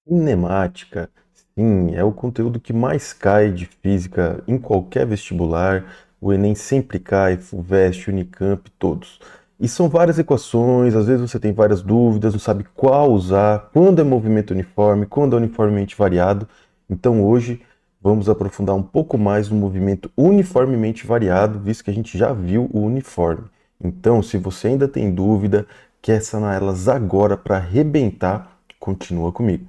Cinemática, sim, é o conteúdo que mais cai de física em qualquer vestibular. O Enem sempre cai, FUVEST, Unicamp, todos. E são várias equações, às vezes você tem várias dúvidas, não sabe qual usar, quando é movimento uniforme, quando é uniformemente variado. Então hoje vamos aprofundar um pouco mais no movimento uniformemente variado, visto que a gente já viu o uniforme. Então, se você ainda tem dúvida, quer sanar elas agora para arrebentar, continua comigo.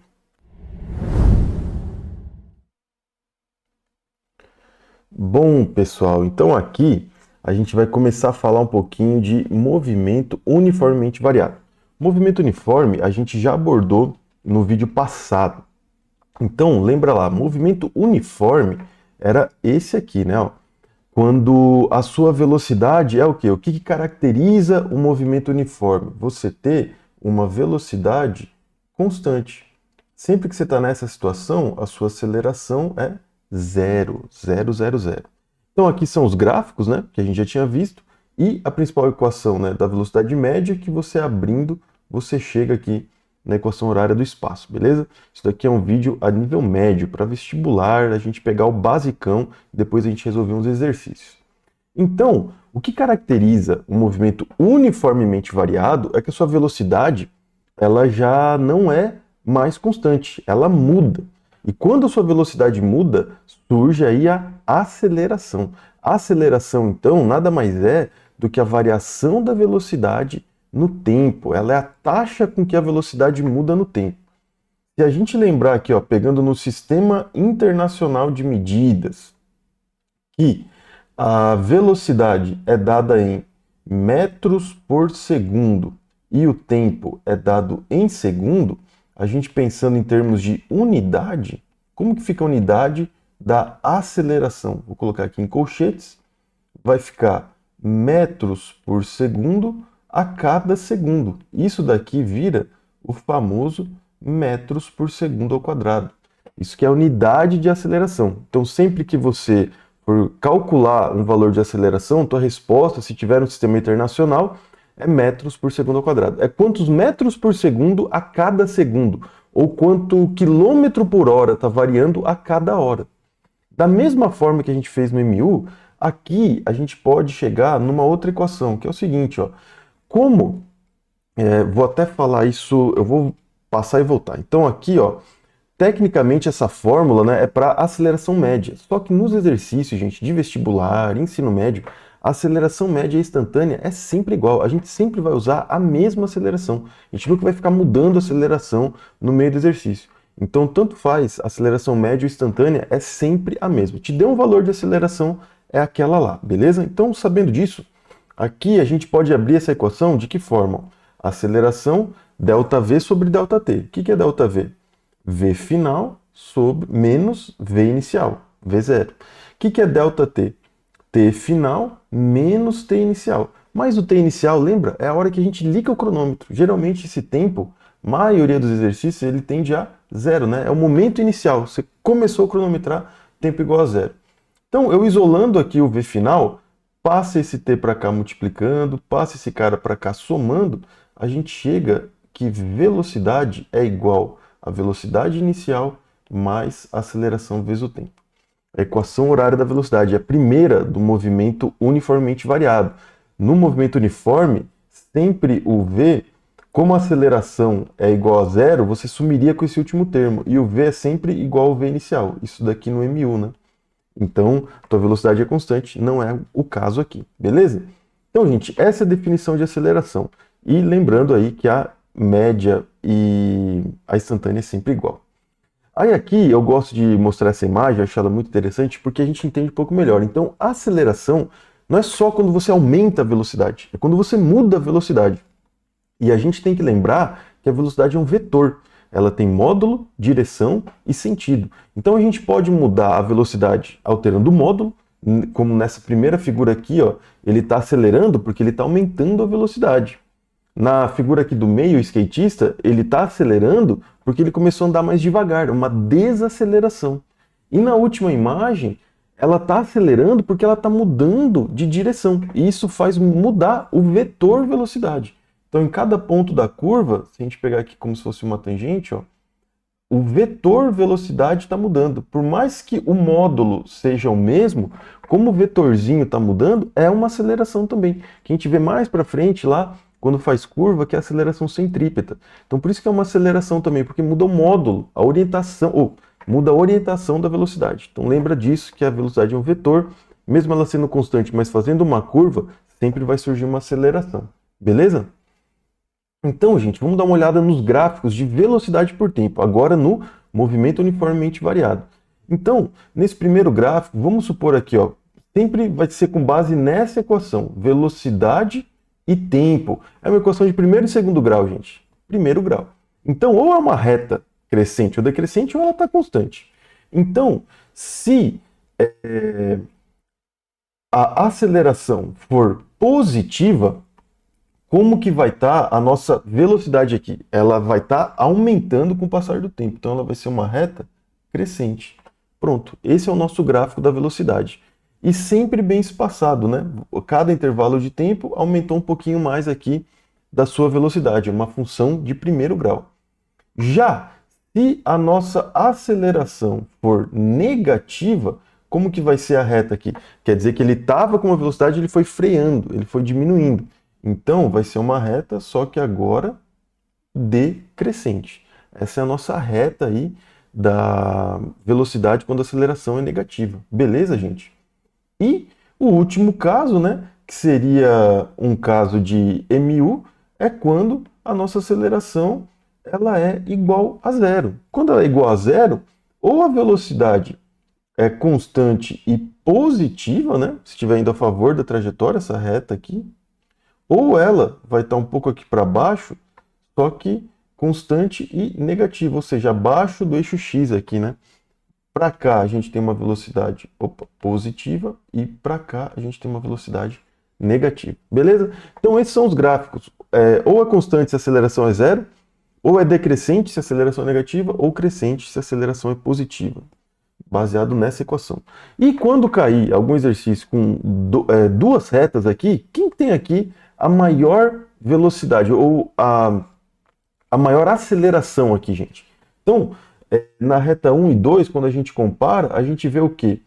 Bom, pessoal, então aqui a gente vai começar a falar um pouquinho de movimento uniformemente variado. Movimento uniforme a gente já abordou no vídeo passado. Então, lembra lá, movimento uniforme era esse aqui, né? Ó. Quando a sua velocidade é o quê? O que caracteriza o movimento uniforme? Você ter uma velocidade constante. Sempre que você está nessa situação, a sua aceleração é zero, zero, zero, zero. Então aqui são os gráficos, né, que a gente já tinha visto, e a principal equação, né, da velocidade média que você abrindo, você chega aqui na equação horária do espaço, beleza? Isso daqui é um vídeo a nível médio, para vestibular, a gente pegar o basicão, depois a gente resolver uns exercícios. Então, o que caracteriza o movimento uniformemente variado é que a sua velocidade ela já não é mais constante, ela muda. E quando a sua velocidade muda, surge aí a aceleração. A aceleração, então, nada mais é do que a variação da velocidade no tempo. Ela é a taxa com que a velocidade muda no tempo. Se a gente lembrar aqui, ó, pegando no Sistema Internacional de Medidas, que a velocidade é dada em metros por segundo e o tempo é dado em segundo, a gente pensando em termos de unidade, como que fica a unidade da aceleração? Vou colocar aqui em colchetes, vai ficar metros por segundo a cada segundo. Isso daqui vira o famoso metros por segundo ao quadrado. Isso que é a unidade de aceleração. Então, sempre que você for calcular um valor de aceleração, tua resposta, se tiver um sistema internacional, é metros por segundo ao quadrado. É quantos metros por segundo a cada segundo, ou quanto quilômetro por hora está variando a cada hora. Da mesma forma que a gente fez no MU, aqui a gente pode chegar numa outra equação, que é o seguinte, ó. Como, vou até falar isso, eu vou passar e voltar. Então aqui, ó, tecnicamente essa fórmula, né, é para aceleração média. Só que nos exercícios, gente, de vestibular, ensino médio, a aceleração média instantânea é sempre igual. A gente sempre vai usar a mesma aceleração. A gente nunca vai ficar mudando a aceleração no meio do exercício. Então, tanto faz, a aceleração média ou instantânea é sempre a mesma. Te deu um valor de aceleração, é aquela lá, beleza? Então, sabendo disso, aqui a gente pode abrir essa equação de que forma? Aceleração ΔV sobre ΔT. O que é ΔV? V final sobre menos V inicial, V0. O que é ΔT? T final menos T inicial. Mas o T inicial, lembra? É a hora que a gente liga o cronômetro. Geralmente esse tempo, maioria dos exercícios, ele tende a zero, né? É o momento inicial. Você começou a cronometrar, tempo igual a zero. Então, eu isolando aqui o V final, passa esse T para cá multiplicando, passa esse cara para cá somando, a gente chega que velocidade é igual a velocidade inicial mais a aceleração vezes o tempo. A equação horária da velocidade é a primeira do movimento uniformemente variado. No movimento uniforme, sempre o V, como a aceleração é igual a zero, você sumiria com esse último termo. E o V é sempre igual ao V inicial. Isso daqui no MU, né? Então, tua velocidade é constante, não é o caso aqui, beleza? Então, gente, essa é a definição de aceleração. E lembrando aí que a média e a instantânea é sempre igual. Aí aqui eu gosto de mostrar essa imagem, acho ela muito interessante, porque a gente entende um pouco melhor. Então, a aceleração não é só quando você aumenta a velocidade, é quando você muda a velocidade. E a gente tem que lembrar que a velocidade é um vetor. Ela tem módulo, direção e sentido. Então a gente pode mudar a velocidade alterando o módulo, como nessa primeira figura aqui, ó, ele está acelerando porque ele está aumentando a velocidade. Na figura aqui do meio, o skatista, ele está acelerando porque ele começou a andar mais devagar, uma desaceleração. E na última imagem, ela está acelerando porque ela está mudando de direção. E isso faz mudar o vetor velocidade. Então, em cada ponto da curva, se a gente pegar aqui como se fosse uma tangente, ó, o vetor velocidade está mudando. Por mais que o módulo seja o mesmo, como o vetorzinho está mudando, é uma aceleração também. Que a gente vê mais para frente lá, quando faz curva, que é a aceleração centrípeta. Então por isso que é uma aceleração também, porque muda o módulo, a orientação, ou muda a orientação da velocidade. Então lembra disso, que a velocidade é um vetor, mesmo ela sendo constante, mas fazendo uma curva, sempre vai surgir uma aceleração. Beleza? Então, gente, vamos dar uma olhada nos gráficos de velocidade por tempo, agora no movimento uniformemente variado. Então, nesse primeiro gráfico, vamos supor aqui, ó, sempre vai ser com base nessa equação, velocidade e tempo. É uma equação de primeiro e segundo grau, gente. Primeiro grau. Então, ou é uma reta crescente ou decrescente, ou ela está constante. Então, se a aceleração for positiva, como que vai estar a nossa velocidade aqui? Ela vai estar aumentando com o passar do tempo. Então, ela vai ser uma reta crescente. Pronto, esse é o nosso gráfico da velocidade. E sempre bem espaçado, né? Cada intervalo de tempo aumentou um pouquinho mais aqui da sua velocidade, uma função de primeiro grau. Já se a nossa aceleração for negativa, como que vai ser a reta aqui? Quer dizer que ele estava com uma velocidade, ele foi freando, ele foi diminuindo. Então, vai ser uma reta, só que agora decrescente. Essa é a nossa reta aí da velocidade quando a aceleração é negativa. Beleza, gente? E o último caso, né, que seria um caso de MU, é quando a nossa aceleração ela é igual a zero. Quando ela é igual a zero, ou a velocidade é constante e positiva, né, se estiver indo a favor da trajetória, essa reta aqui, ou ela vai estar um pouco aqui para baixo, só que constante e negativa, ou seja, abaixo do eixo X aqui, né? Para cá a gente tem uma velocidade positiva e para cá a gente tem uma velocidade negativa, beleza? Então esses são os gráficos, ou é constante se a aceleração é zero, ou é decrescente se a aceleração é negativa, ou crescente se a aceleração é positiva, baseado nessa equação. E quando cair algum exercício com duas retas aqui, quem tem aqui a maior velocidade ou a maior aceleração aqui, gente? Então, na reta 1 e 2, quando a gente compara, a gente vê o quê?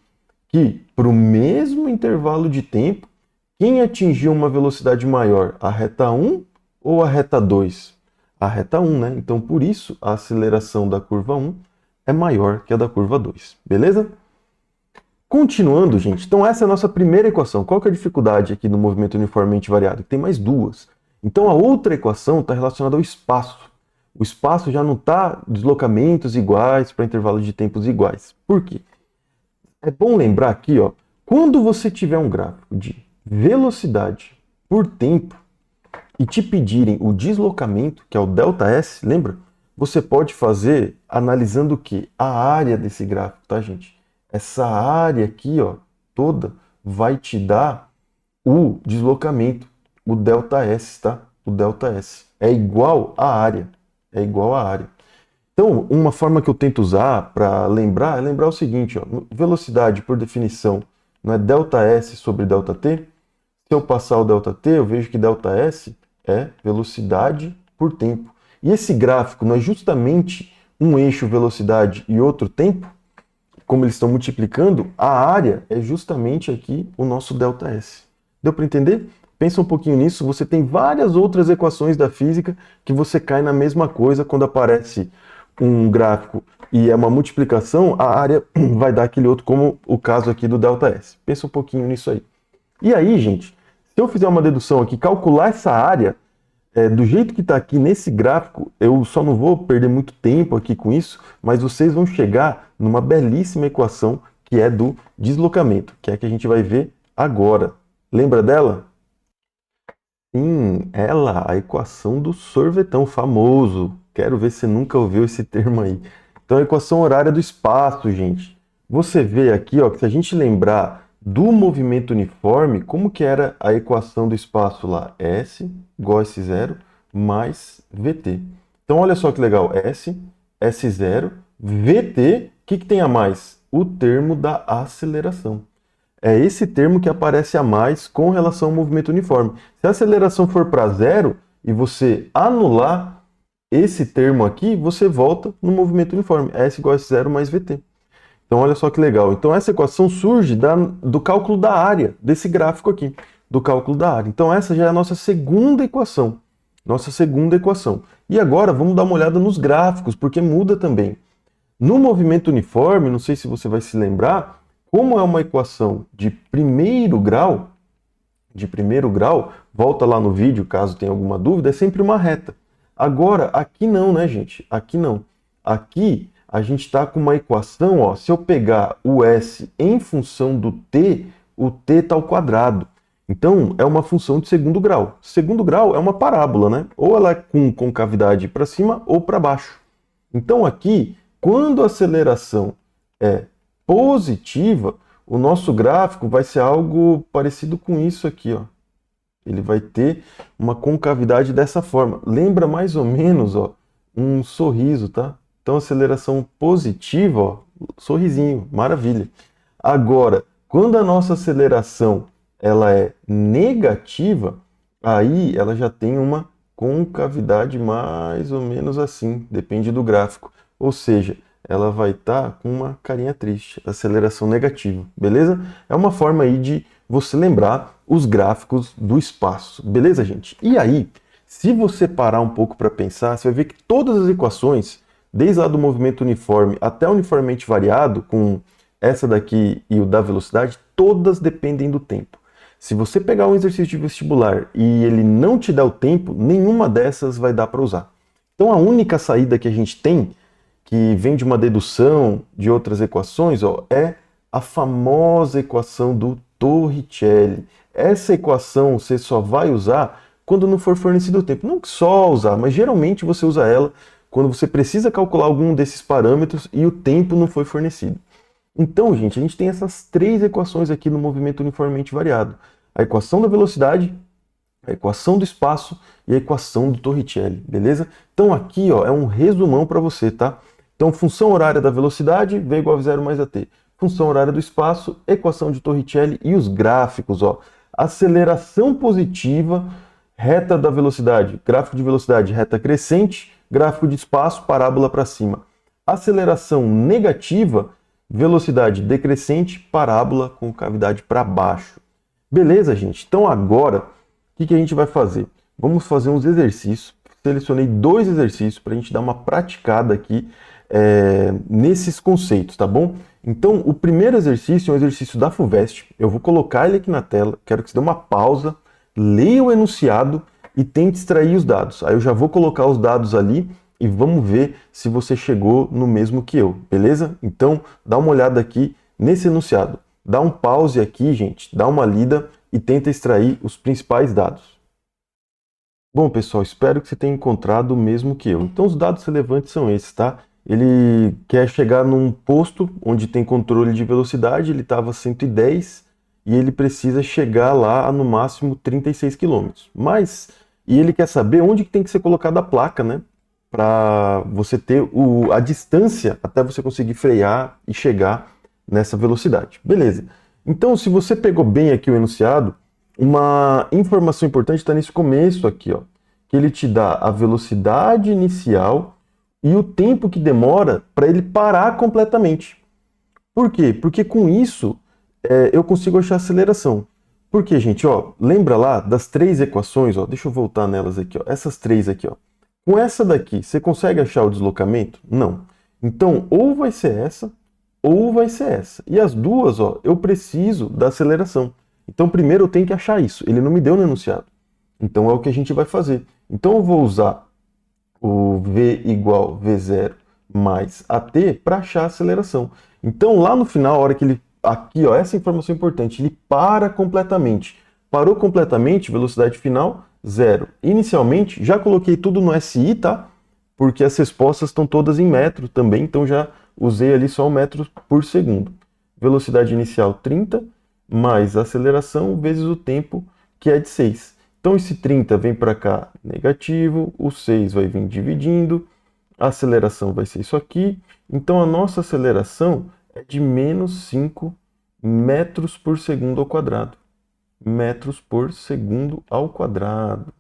Que para o mesmo intervalo de tempo, quem atingiu uma velocidade maior? A reta 1 ou a reta 2? A reta 1, né? Então, por isso, a aceleração da curva 1 é maior que a da curva 2. Beleza? Continuando, gente, então essa é a nossa primeira equação. Qual que é a dificuldade aqui no movimento uniformemente variado? Tem mais duas. Então a outra equação está relacionada ao espaço. O espaço já não está deslocamentos iguais para intervalos de tempos iguais. Por quê? É bom lembrar aqui, ó, quando você tiver um gráfico de velocidade por tempo e te pedirem o deslocamento, que é o ΔS, lembra? Você pode fazer analisando o quê? A área desse gráfico, tá, gente? Essa área aqui, ó, toda, vai te dar o deslocamento, o ΔS, tá? O ΔS é igual à área, é igual à área. Então, uma forma que eu tento usar para lembrar é lembrar o seguinte, ó, velocidade, por definição, não é ΔS sobre ΔT? Se eu passar o ΔT, eu vejo que ΔS é velocidade por tempo. E esse gráfico não é justamente um eixo velocidade e outro tempo? Como eles estão multiplicando, a área é justamente aqui o nosso ΔS. Deu para entender? Pensa um pouquinho nisso, você tem várias outras equações da física que você cai na mesma coisa quando aparece um gráfico e é uma multiplicação, a área vai dar aquele outro, como o caso aqui do ΔS. Pensa um pouquinho nisso aí. E aí, gente, se eu fizer uma dedução aqui, calcular essa área, do jeito que está aqui nesse gráfico, eu só não vou perder muito tempo aqui com isso, mas vocês vão chegar numa belíssima equação que é do deslocamento, que é a que a gente vai ver agora. Lembra dela? Sim, ela, a equação do sorvetão famoso. Quero ver se você nunca ouviu esse termo aí. Então, a equação horária do espaço, gente. Você vê aqui, ó, que se a gente lembrar do movimento uniforme, como que era a equação do espaço lá? S igual a S0 mais VT. Então, olha só que legal. S, S0, VT, o que tem a mais? O termo da aceleração. É esse termo que aparece a mais com relação ao movimento uniforme. Se a aceleração for para zero e você anular esse termo aqui, você volta no movimento uniforme, S igual a S0 mais VT. Então, olha só que legal. Então, essa equação surge do cálculo da área, desse gráfico aqui, do cálculo da área. Então, essa já é a nossa segunda equação. Nossa segunda equação. E agora, vamos dar uma olhada nos gráficos, porque muda também. No movimento uniforme, não sei se você vai se lembrar, como é uma equação de primeiro grau, volta lá no vídeo caso tenha alguma dúvida, é sempre uma reta. Agora, aqui não, né, gente? Aqui não. Aqui a gente está com uma equação, ó, se eu pegar o S em função do T, o T está ao quadrado. Então, é uma função de segundo grau. Segundo grau é uma parábola, né? Ou ela é com concavidade para cima ou para baixo. Então, aqui, quando a aceleração é positiva, o nosso gráfico vai ser algo parecido com isso aqui, ó. Ele vai ter uma concavidade dessa forma. Lembra mais ou menos, ó, um sorriso, tá? Então, aceleração positiva, ó, sorrisinho, maravilha. Agora, quando a nossa aceleração ela é negativa, aí ela já tem uma concavidade mais ou menos assim, depende do gráfico. Ou seja, ela vai estar com uma carinha triste, aceleração negativa, beleza? É uma forma aí de você lembrar os gráficos do espaço, beleza, gente? E aí, se você parar um pouco para pensar, você vai ver que todas as equações, desde lá do movimento uniforme até uniformemente variado, com essa daqui e o da velocidade, todas dependem do tempo. Se você pegar um exercício de vestibular e ele não te dá o tempo, nenhuma dessas vai dar para usar. Então a única saída que a gente tem, que vem de uma dedução de outras equações, ó, é a famosa equação do Torricelli. Essa equação você só vai usar quando não for fornecido o tempo. Não só usar, mas geralmente você usa ela quando você precisa calcular algum desses parâmetros e o tempo não foi fornecido. Então, gente, a gente tem essas três equações aqui no movimento uniformemente variado. A equação da velocidade, a equação do espaço e a equação do Torricelli, beleza? Então aqui, ó, é um resumão para você, tá? Então, função horária da velocidade, V igual a zero mais AT. Função horária do espaço, equação de Torricelli e os gráficos, ó. Aceleração positiva, reta da velocidade, gráfico de velocidade, reta crescente, gráfico de espaço, parábola para cima. Aceleração negativa, velocidade decrescente, parábola com cavidade para baixo. Beleza, gente? Então agora, o que a gente vai fazer? Vamos fazer uns exercícios. Selecionei 2 exercícios para a gente dar uma praticada aqui nesses conceitos, tá bom? Então, o primeiro exercício é um exercício da FUVEST. Eu vou colocar ele aqui na tela. Quero que você dê uma pausa, leia o enunciado e tente extrair os dados. Aí eu já vou colocar os dados ali e vamos ver se você chegou no mesmo que eu, beleza? Então, dá uma olhada aqui nesse enunciado. Dá um pause aqui, gente, dá uma lida e tenta extrair os principais dados. Bom, pessoal, espero que você tenha encontrado o mesmo que eu. Então, os dados relevantes são esses, tá? Ele quer chegar num posto onde tem controle de velocidade, ele estava 110 e ele precisa chegar lá a no máximo 36 km. E ele quer saber onde que tem que ser colocada a placa, né? Para você ter a distância até você conseguir frear e chegar nessa velocidade. Beleza. Então, se você pegou bem aqui o enunciado, uma informação importante está nesse começo aqui, ó, que ele te dá a velocidade inicial e o tempo que demora para ele parar completamente. Por quê? Porque com isso eu consigo achar a aceleração. Por quê, gente? Ó, lembra lá das 3 equações? Ó, deixa eu voltar nelas aqui. Ó, essas 3 aqui. Ó. Com essa daqui, você consegue achar o deslocamento? Não. Então, ou vai ser essa, ou vai ser essa. E as duas, ó, eu preciso da aceleração. Então, primeiro eu tenho que achar isso. Ele não me deu no enunciado. Então, é o que a gente vai fazer. Então, eu vou usar o V igual V0 mais AT para achar a aceleração. Então, lá no final, a hora que ele... Aqui, ó, essa informação é importante. Ele para completamente. Parou completamente, velocidade final, 0. Inicialmente, já coloquei tudo no SI, tá? Porque as respostas estão todas em metro também, então já usei ali só o metro por segundo. Velocidade inicial 30, mais a aceleração vezes o tempo, que é de 6. Então esse 30 vem para cá negativo, o 6 vai vir dividindo, a aceleração vai ser isso aqui. Então a nossa aceleração é de menos 5 metros por segundo ao quadrado. Metros por segundo ao quadrado.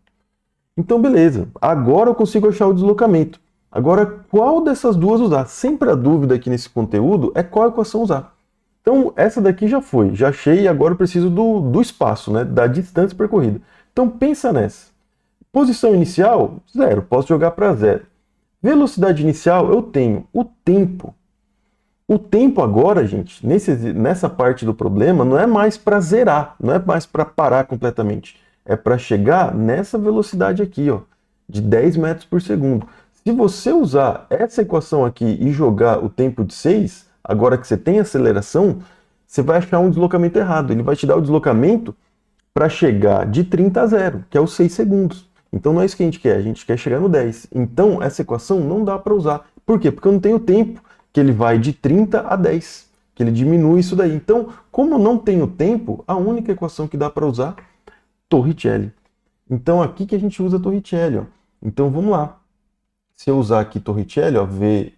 Então, beleza. Agora eu consigo achar o deslocamento. Agora, qual dessas duas usar? Sempre a dúvida aqui nesse conteúdo é qual equação usar. Então, essa daqui já foi. Já achei e agora eu preciso do espaço, né? Da distância percorrida. Então, pensa nessa. Posição inicial, 0. Posso jogar para 0. Velocidade inicial, eu tenho o tempo. O tempo agora, gente, nessa parte do problema, não é mais para zerar, não é mais para parar completamente. É para chegar nessa velocidade aqui, ó, de 10 metros por segundo. Se você usar essa equação aqui e jogar o tempo de 6, agora que você tem aceleração, você vai achar um deslocamento errado. Ele vai te dar o deslocamento para chegar de 30 a 0, que é os 6 segundos. Então não é isso que a gente quer chegar no 10. Então essa equação não dá para usar. Por quê? Porque eu não tenho tempo que ele vai de 30 a 10, que ele diminui isso daí. Então, como não tenho tempo, a única equação que dá para usar, Torricelli. Então aqui que a gente usa Torricelli, ó. Então vamos lá. Se eu usar aqui Torricelli, ó, V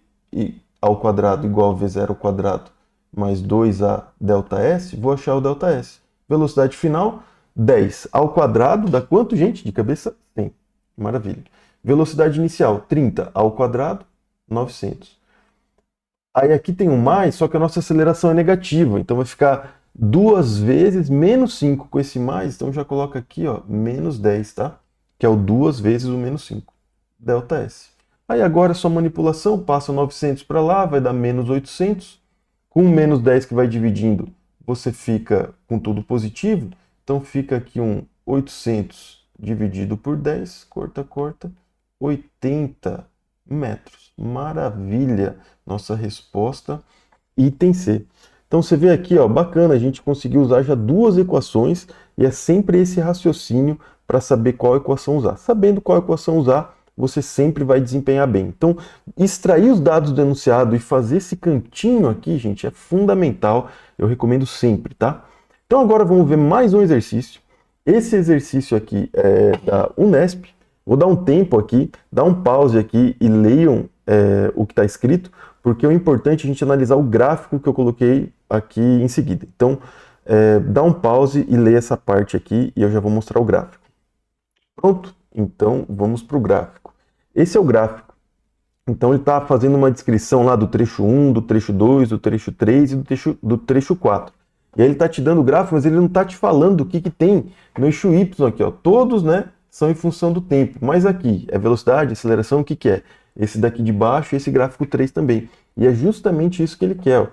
ao quadrado igual a V0 ao quadrado mais 2A ΔS, vou achar o ΔS. Velocidade final, 10 ao quadrado, dá quanto, gente? De cabeça, 100. Maravilha. Velocidade inicial, 30 ao quadrado, 900. Aí aqui tem um mais, só que a nossa aceleração é negativa, então vai ficar 2 vezes menos 5 com esse mais, então já coloca aqui, ó, menos 10, tá? Que é o 2 vezes o menos 5, ΔS. Aí agora é só manipulação, passa 900 para lá, vai dar menos 800. Com menos 10 que vai dividindo, você fica com tudo positivo, então fica aqui um 800 dividido por 10, corta, 80 metros. Maravilha! Nossa resposta, item C. Então você vê aqui, ó, bacana, a gente conseguiu usar já duas equações e é sempre esse raciocínio para saber qual equação usar. Sabendo qual equação usar, você sempre vai desempenhar bem. Então, extrair os dados do enunciado e fazer esse cantinho aqui, gente, é fundamental. Eu recomendo sempre, tá? Então agora vamos ver mais um exercício. Esse exercício aqui é da Unesp. Vou dar um tempo aqui, dar um pause aqui e leiam o que está escrito, porque é importante a gente analisar o gráfico que eu coloquei aqui em seguida. Então, dá um pause e leia essa parte aqui e eu já vou mostrar o gráfico. Pronto? Então, vamos para o gráfico. Esse é o gráfico. Então, ele está fazendo uma descrição lá do trecho 1, do trecho 2, do trecho 3 e do trecho 4. E aí ele está te dando o gráfico, mas ele não está te falando o que tem no eixo Y aqui, ó. Todos, né, são em função do tempo. Mas aqui é velocidade, aceleração, o que é? Esse daqui de baixo e esse gráfico 3 também. E é justamente isso que ele quer, ó.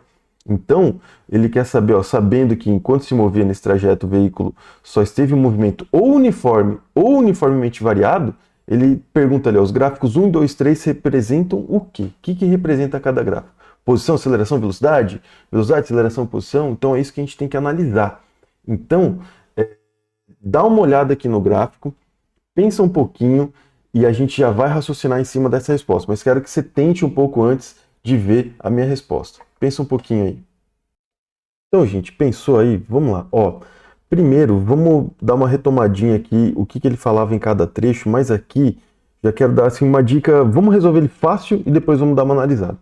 Então, ele quer saber, ó, sabendo que enquanto se movia nesse trajeto o veículo só esteve em movimento ou uniforme ou uniformemente variado, ele pergunta ali, ó, os gráficos 1, 2, 3 representam o quê? O que representa cada gráfico? Posição, aceleração, velocidade? Velocidade, aceleração, posição? Então é isso que a gente tem que analisar. Então, dá uma olhada aqui no gráfico, pensa um pouquinho e a gente já vai raciocinar em cima dessa resposta. Mas quero que você tente um pouco antes de ver a minha resposta. Pensa um pouquinho aí. Então, gente, pensou aí? Vamos lá. Ó, primeiro, vamos dar uma retomadinha aqui, o que ele falava em cada trecho, mas aqui já quero dar assim, uma dica, vamos resolver ele fácil e depois vamos dar uma analisada.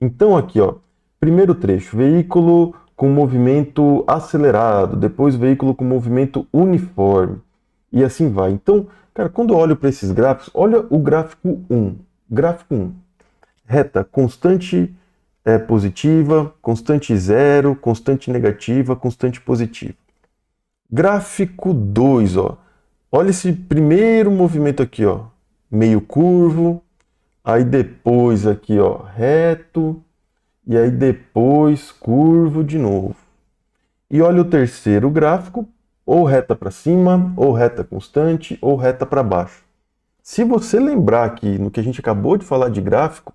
Então aqui, ó, primeiro trecho, veículo com movimento acelerado, depois veículo com movimento uniforme, e assim vai. Então, cara, quando eu olho para esses gráficos, olha o gráfico 1. Gráfico 1, reta constante positiva, constante zero, constante negativa, constante positiva. Gráfico 2, ó. Olha esse primeiro movimento aqui, ó, meio curvo, aí depois aqui, ó, reto, e aí depois curvo de novo. E olha o terceiro gráfico, ou reta para cima, ou reta constante, ou reta para baixo. Se você lembrar aqui no que a gente acabou de falar de gráfico,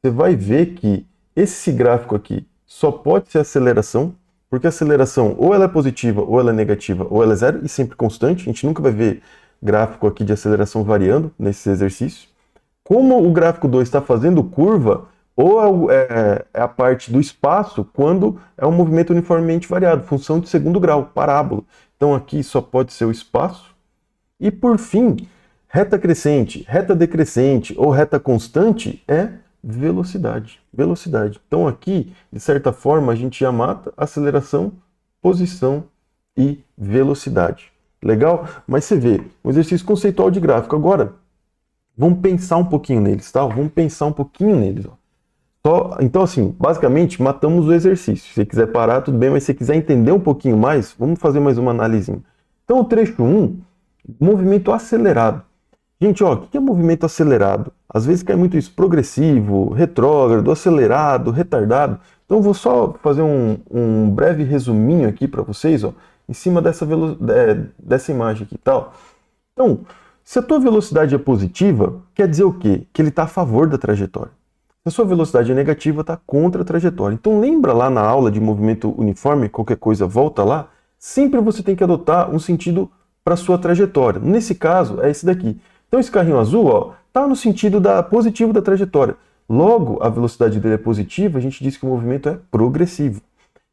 você vai ver que esse gráfico aqui só pode ser aceleração, porque a aceleração ou ela é positiva, ou ela é negativa, ou ela é zero, e sempre constante. A gente nunca vai ver gráfico aqui de aceleração variando nesse exercício. Como o gráfico 2 está fazendo curva, ou é a parte do espaço quando é um movimento uniformemente variado, função de segundo grau, parábola. Então aqui só pode ser o espaço. E por fim, reta crescente, reta decrescente ou reta constante é velocidade. Velocidade. Então aqui, de certa forma, a gente já mata aceleração, posição e velocidade. Legal? Mas você vê, um exercício conceitual de gráfico. Agora, vamos pensar um pouquinho neles, tá? Vamos pensar um pouquinho neles, ó. Então, assim, basicamente, matamos o exercício. Se você quiser parar, tudo bem, mas se você quiser entender um pouquinho mais, vamos fazer mais uma análise. Então, o trecho 1, movimento acelerado. Gente, ó, o que é movimento acelerado? Às vezes cai muito isso, progressivo, retrógrado, acelerado, retardado. Então, eu vou só fazer um breve resuminho aqui para vocês, ó, em cima dessa imagem aqui, tal. Então, se a tua velocidade é positiva, quer dizer o quê? Que ele está a favor da trajetória. Se a sua velocidade é negativa, está contra a trajetória. Então lembra lá na aula de movimento uniforme, qualquer coisa volta lá, sempre você tem que adotar um sentido para a sua trajetória. Nesse caso, é esse daqui. Então esse carrinho azul está no sentido positivo da trajetória. Logo, a velocidade dele é positiva, a gente diz que o movimento é progressivo.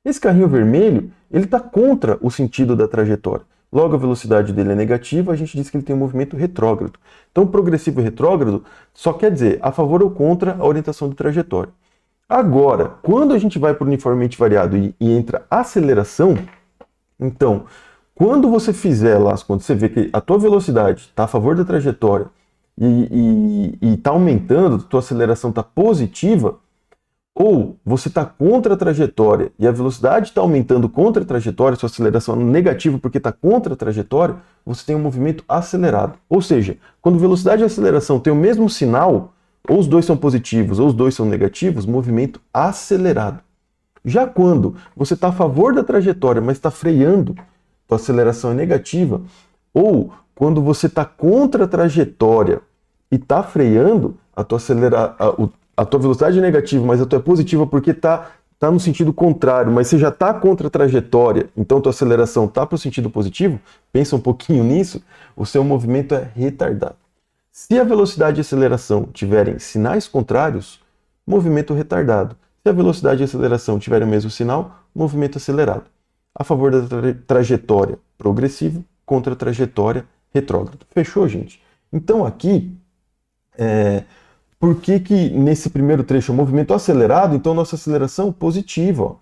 Esse carrinho vermelho, ele está contra o sentido da trajetória. Logo, a velocidade dele é negativa, a gente diz que ele tem um movimento retrógrado. Então, progressivo e retrógrado só quer dizer a favor ou contra a orientação da trajetória. Agora, quando a gente vai para o uniformemente variado e entra aceleração, então, quando você fizer lá, quando você vê que a tua velocidade está a favor da trajetória e está aumentando, a tua aceleração está positiva, ou você está contra a trajetória e a velocidade está aumentando contra a trajetória, sua aceleração é negativa porque está contra a trajetória, você tem um movimento acelerado. Ou seja, quando velocidade e aceleração têm o mesmo sinal, ou os dois são positivos ou os dois são negativos, movimento acelerado. Já quando você está a favor da trajetória, mas está freando, sua aceleração é negativa, ou quando você está contra a trajetória e está freando, a tua velocidade é negativa, mas a tua é positiva porque está no sentido contrário, mas você já está contra a trajetória, então a tua aceleração está para o sentido positivo, pensa um pouquinho nisso, o seu movimento é retardado. Se a velocidade e a aceleração tiverem sinais contrários, movimento retardado. Se a velocidade e a aceleração tiverem o mesmo sinal, movimento acelerado. A favor da trajetória, progressivo, contra a trajetória, retrógrado. Fechou, gente? Então aqui, por que nesse primeiro trecho é movimento acelerado? Então nossa aceleração positiva. Ó.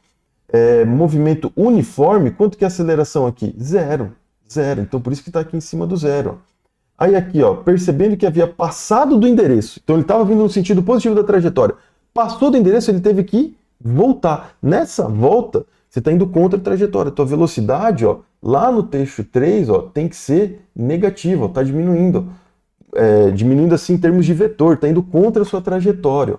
Movimento uniforme, quanto que é a aceleração aqui? Zero. Zero. Então por isso que está aqui em cima do zero. Ó. Aí aqui, ó, percebendo que havia passado do endereço. Então ele estava vindo no sentido positivo da trajetória. Passou do endereço, ele teve que voltar. Nessa volta, você está indo contra a trajetória. Tua velocidade, ó, lá no trecho 3, ó, tem que ser negativa, está diminuindo. Diminuindo assim em termos de vetor, está indo contra a sua trajetória.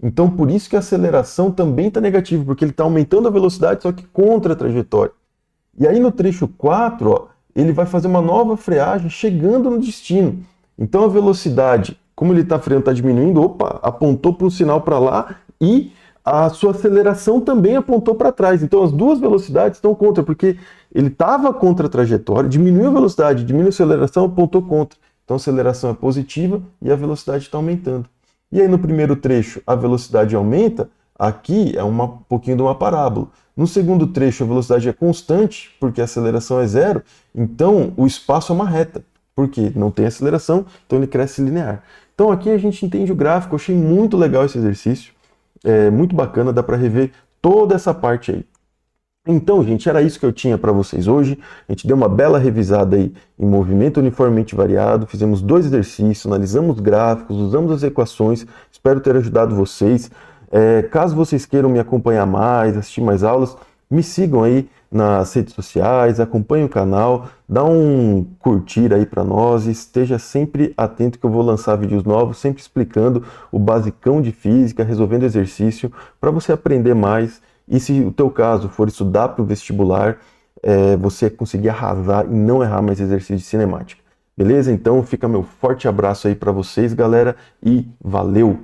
Então, por isso que a aceleração também está negativa, porque ele está aumentando a velocidade, só que contra a trajetória. E aí no trecho 4, ó, ele vai fazer uma nova freagem chegando no destino. Então a velocidade, como ele está freando, está diminuindo, apontou para um sinal para lá e a sua aceleração também apontou para trás. Então as duas velocidades estão contra, porque ele estava contra a trajetória, diminuiu a velocidade, diminuiu a aceleração, apontou contra. Então a aceleração é positiva e a velocidade está aumentando. E aí no primeiro trecho a velocidade aumenta, aqui é um pouquinho de uma parábola. No segundo trecho a velocidade é constante, porque a aceleração é zero, então o espaço é uma reta, porque não tem aceleração, então ele cresce linear. Então aqui a gente entende o gráfico, eu achei muito legal esse exercício, muito bacana, dá para rever toda essa parte aí. Então, gente, era isso que eu tinha para vocês hoje. A gente deu uma bela revisada aí em movimento uniformemente variado, fizemos 2 exercícios, analisamos gráficos, usamos as equações, espero ter ajudado vocês. Caso vocês queiram me acompanhar mais, assistir mais aulas, me sigam aí nas redes sociais, acompanhem o canal, dá um curtir aí para nós e esteja sempre atento que eu vou lançar vídeos novos, sempre explicando o basicão de física, resolvendo exercício, para você aprender mais. E se o teu caso for estudar para o vestibular, você conseguir arrasar e não errar mais exercício de cinemática. Beleza? Então fica meu forte abraço aí para vocês, galera, e valeu!